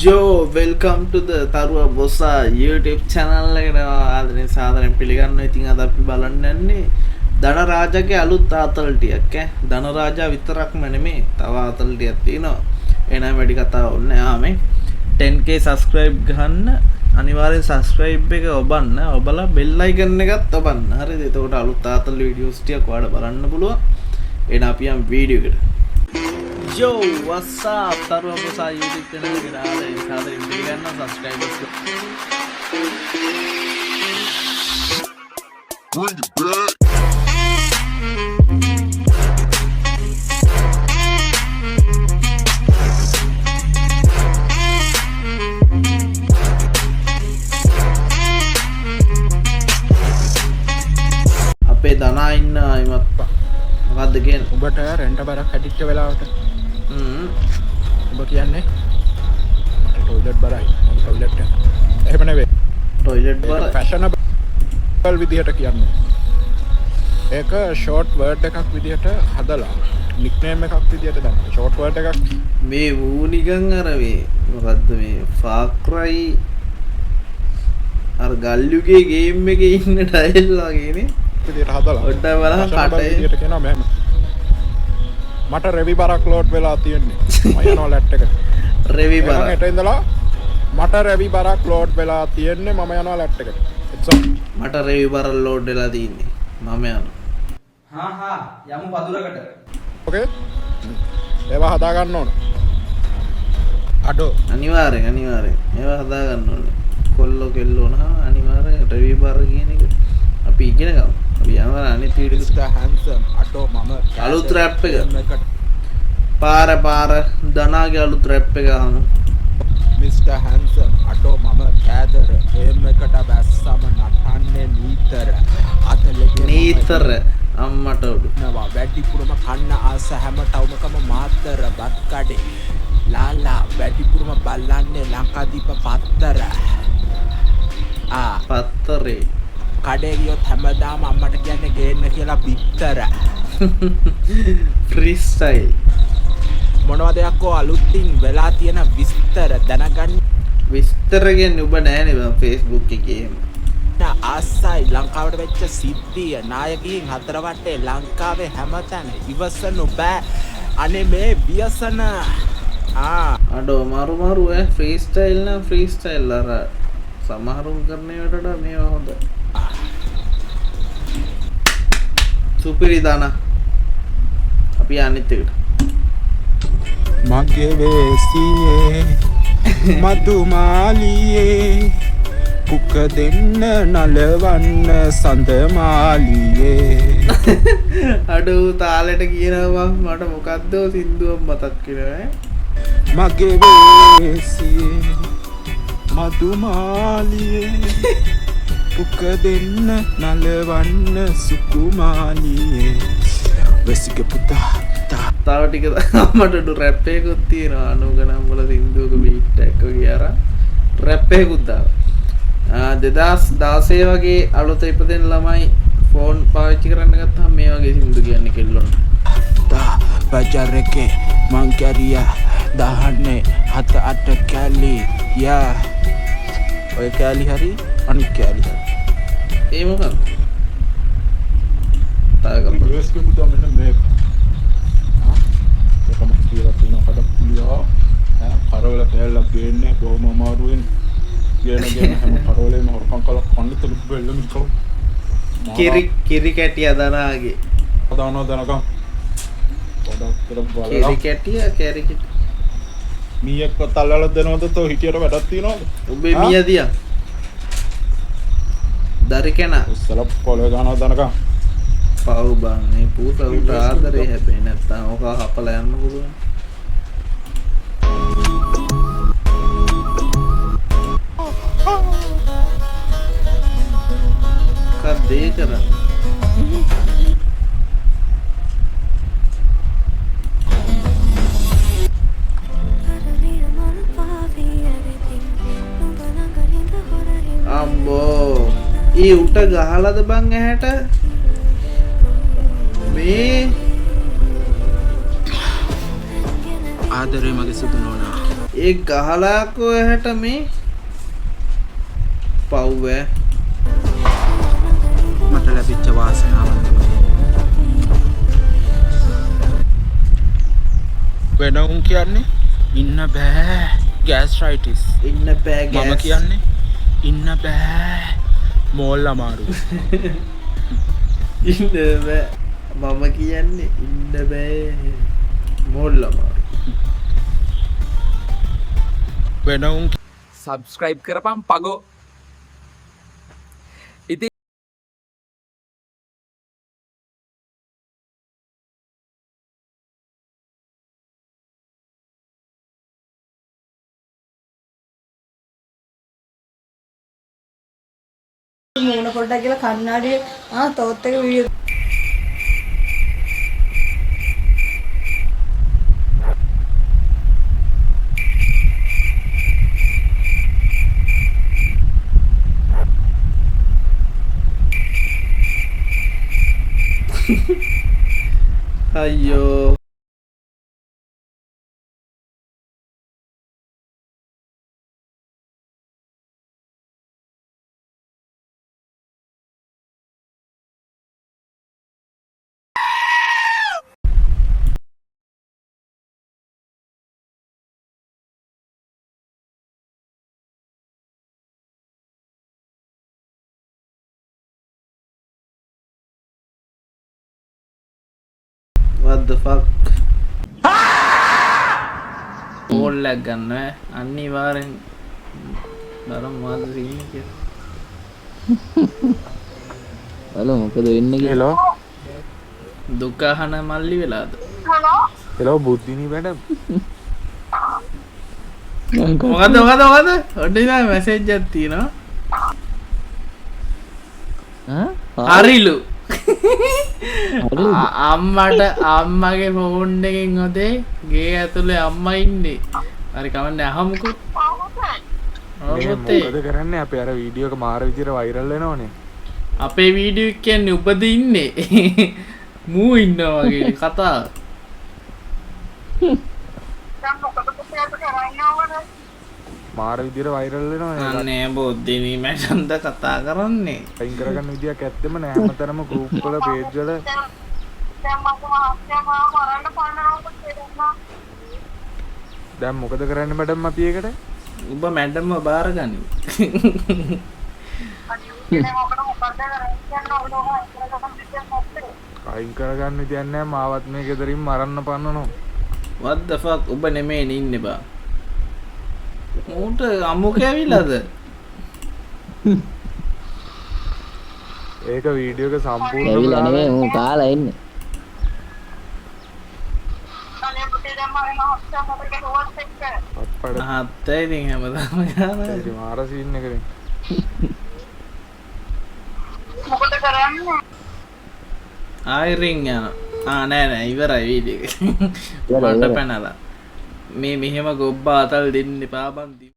Yo, welcome to the Tarua Bossa YouTube channel එකට ආදරෙන් සාදරයෙන් පිළිගන්නවා. ඉතින් අද අපි බලන්න යන්නේ ධනරාජාගේ අලුත් ආතල් ටිකක් ඈ. ධනරාජා විතරක්ම නෙමෙයි, තව ආතල් ටිකක් තියෙනවා. එහෙනම් වැඩි කතා ඕනේ ආමේ 10k subscribe ගහන්න. අනිවාර්යෙන් subscribe එක ඔබන්න. ඔබලා bell icon එකත් ඔබන්න. හරිද? එතකොට අලුත් ආතල් videos ටික ඔයාලට බලන්න පුළුවන්. එහෙනම් අපි යමු වීඩියෝ එකට. Yo, what's up? Tarua Bossa YouTube channel එකට ආදරෙන් සාදරයෙන් පිළිගන්නවා. subscribe Bring it back. අපේ දනා ඉන්න අයමත් මොකද්ද කියන්නේ? උඹට රෙන්ට බරක් හැටිච්ච වෙලාවට උඹ කියන්නේ මට ටොයිලට් බරයි මම ටොයිලට් යනවා. එහෙම නෙවෙයි. ටොයිලට් බර ෆැෂනබල් විදිහට කියන්නේ. ඒක ෂෝට් වර්ඩ් එකක් විදිහට හදලා නික්නේම් එකක් විදිහට දාන්න. ෂෝට් වර්ඩ් එකක් මේ වූ නිකන් අර මේ මොකද්ද මේ Far Cry අර ගල්යුගේ ගේම් එකේ ඉන්න ටයිල් වගේනේ. විදිහට හදලා ඔට්ට බලන්න කටේ විදිහට කියනවා මෙහෙම. මට රෙවි බරක් ලෝඩ් වෙලා තියෙන්නේ. මම යනවා ලැට් එකට. රෙවි බර. හෙට ඉඳලා මට රෙවි බරක් ලෝඩ් වෙලා තියෙන්නේ. මම යනවා ලැට් එකට. මට රෙවි බර ලෝඩ් වෙලා තියෙන්නේ. මම යනවා. හා යමු පදුරකට. ඕකේ. ඒවා හදා ගන්න ඕන. අඩෝ අනිවාර්යෙන් ඒවා හදා ගන්න ඕනේ. කොල්ලෝ කෙල්ලෝ නා අනිවාර්යෙන් රෙවි බර කියන එක අපි ඉගෙන ගමු. අපි යනවා අනිත් වීඩියෝ මිස්ටර් හැන්සම් අඩෝ මම අලුත් රැප් එක පාර ධනාගේ අලුත් රැප් එක අහමු. මිස්ටර් හැන්සම් අඩෝ මම කෑදර ගේම් එකට බැස්සම නටන්නේ නීතර අම්මට උඩු නවා වැඩිපුරම කන්න ආස හැම ටවුමකම මාතර බත් කඩේ ලාලා වැඩිපුරම බල්ලන්නේ ලංකාදීප පත්තර පත්තරේ කඩේ ගියොත් හැමදාම අම්මට කියන්නේ ගේන්න කියලා බිත්තර ෆ්‍රී ස්ටයිල් මොනවද යක්කෝ අලුත්ින් වෙලා තියෙන විස්තර දැනගන්න විස්තර කියන්නේ ඔබ නෑනේ මම Facebook එකේ ආසයි ලංකාවට වෙච්ච සිද්ධිය නායකයින් හතර වටේ ලංකාවේ හැමතැන ඉවසන්න බෑ අනේ මේ ව්‍යසන අඩෝ මරු ෆ්‍රී ස්ටයිල් නා ෆ්‍රී ස්ටයිල් අර සමහරුන් කරන ඒවාට වඩා මේවා හොඳයි. සුපිරි දාන අපි අනිත් එකට මගේ වේසියේ මදුමාලියේ කුක දෙන්න නලවන්න සඳමාලියේ අඩෝ තාලෙට කියනවා මට මොකද්ද සින්දුවක් මතක් වෙනවා මගේ වේසියේ මදුමාලියේ කුක දෙන්න නලවන්න සුකුමාලියේ වෙසික පුතා තව ටික මට රැප් එකකුත් තියෙනවා 90 ගණන් වල සින්දුවක බීට් එකක් වගේ අර රැප් එකකුත් දානවා 2016 වගේ අලුත ඉපදෙන ළමයි ෆෝන් පාවිච්චි කරන්න ගත්තාම මේ වගේ සින්දු කියන්නේ කෙල්ලොන්ට බජාර් එකේ මං කැරියා දහන්නේ 7-8 කැලි යා ඔය කැලි හරි අනිත් කැලි හරි ඒ මොකක්ද තාගම US ක පුතා මෙන්න මේක ඒකම කියලා තියෙන කඩ පුලියා කරවල කැලලක් ගේන්නේ බොහොම අමාරුවෙන් ගේන හැම කරවලේම හොරකම් කළා කන්නතල බෙල්ලම ඉතල කිරි කැටිය දනාගේ අදානෝ දනකම් පොඩක් කියලා බලලා කිරි කැටිය කැරි කැටිය මීයක් තල්ලලා දෙනවද තෝ හිටියට වැඩක් තියනවද උඹේ මියා දියා දරිකන උස්සල පොළේ ගන්නවා දනකම් පව් බං මේ පුතට ආදරේ හැබැයි නැත්තම් ඔක හපලා යන්න පුළුවන් කද්දේ කරා අම්බෝ ඊ උට ගහලාද බං ඇහැට මේ ආදරේ මගේ සුදු නෝනා ඒ ගහලාකෝ එහට මේ පව්ව මට ලැබිච්ච වාසනාවක් වෙන උන් කියන්නේ ඉන්න බෑ ගෑස්ට්‍රයිටිස් ඉන්න බෑ මම ගෑස් කියන්නේ ඉන්න බෑ මෝල් අමාරු ඉන්න බෑ මම කියන්නේ ඉන්න බෑ මොල්ල අමාරු වෙන උන් සබස්ක්‍රයිබ් කරපම් පගෝ ඉති මූණ පොඩ්ඩක් කියලා කන්නාඩිය තෝත් එක වීඩියෝ අයියෝ what the fuck ඕල් එකක් ගන්න අනිවාර්යෙන් බලමු මොකද සීන් එක බලමු මොකද වෙන්නේ කියලා. දුක අහන මල්ලි වෙලාද හෙලෝ බුද්ධිනී මැඩම් මොකද ඔන්න ඉතින් මැසේජ් එකක් තියෙනවා හරිලු අම්මට අම්මගේ ෆෝන් එකෙන් ඔතේ ගේ ඇතුලේ අම්මා ඉන්නේ. හරි කවන්න අහමුකෝ. මොකද කරන්නේ අපේ අර වීඩියෝ එක මාර විදියට වෛරල් වෙනවනේ. අපේ වීඩියෝ එක කියන්නේ උපද ඉන්නේ. මූ ඉන්නවා වගේ කතාව. මාර විදියට වෛරල් වෙනවනේ. අනේ බොද්දිනී මැඩම්ද කතා කරන්නේ. අයින් කරගන්න විදියක් ඇත්තෙම නෑ. හැමතැනම ගෲප් වල පේජ් වල දැන් මොකද කරන්නේ මැඩම් අපි ඒකට? ඔබ මැඩම්ව බාරගනි. අයින් කරගන්න විදියක් නෑ. මාවත් මේ ගෙදරින් මරන්න පන්නනවා. what the fuck ඔබ නෙමෙයි ඉන්නේ බා. මූට අමුක ඇවිල්ලාද? ඒක වීඩියෝ එක සම්පූර්ණ ඇවිල්ලා නෙමෙයි මම කාලා ඉන්නේ. අප්පඩ හත්තයි ඉතින් හැමදාම ගානවා. ඉතින් මාර සීන් එකනේ. ආයි රින් යනවා. නෑ ඉවරයි වීඩියෝ එක. මට පැනලා. මේ මෙහෙම ගොබ්බා අතල් දෙන්න එපා බන්දි.